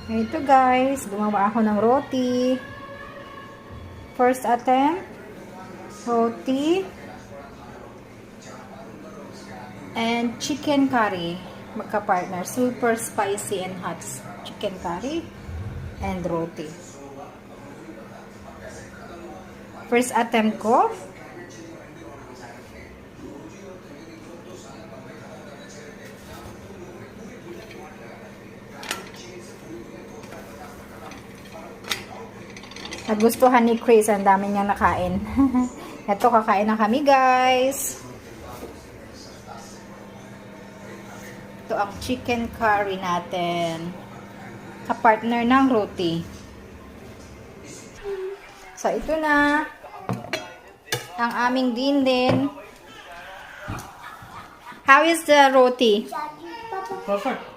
Ito guys, gumawa ako ng roti. First attempt, roti and chicken curry. Magka-partner, super spicy and hot chicken curry and roti. First attempt ko. Nagustuhan ni Chris, ang dami niyang nakain. Ito, kakain na kami guys. Ito ang chicken curry natin. Ka-partner ng roti. So, ito na ang aming din. How is the roti? Perfect.